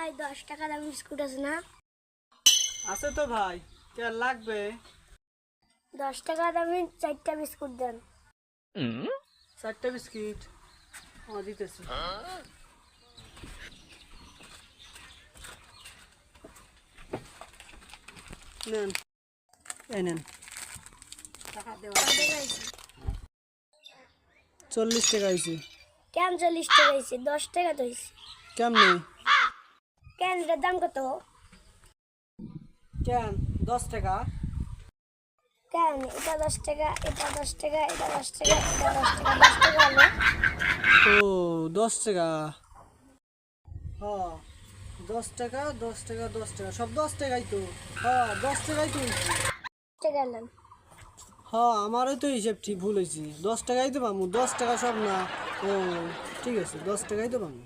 ভাই 10 টাকা দাম বিস্কুট আছে না? আছে তো ভাই, কে লাগবে? 10 টাকা দামে 4টা বিস্কুট দেন। 4টা বিস্কিট দিতেছি। নেন, এই নেন। কত হয়েছে? 40 টাকা হয়েছে। কেন 40 টাকা হয়েছে? 10 টাকা তো হয়েছে। কেমনে? কেন এটার দাম কত? কেন 10 টাকা? কেন এটা 10 টাকা, এটা 10 টাকা, এটা 10 টাকা, এটা 10 টাকা, 10 টাকা হলো। ও 10 টাকা। হ্যাঁ 10 টাকা, 10 টাকা, 10 টাকা, সব 10 টাকাই তো। হ্যাঁ 10 টাকাই তো হয়েছে। টাকা নেন। হ্যাঁ আমারও তো হিসেব ঠিক ভুল হয়েছে। 10 টাকাই তো পাবো, 10 টাকা সব না। ও ঠিক আছে, 10 টাকাই তো পাবো।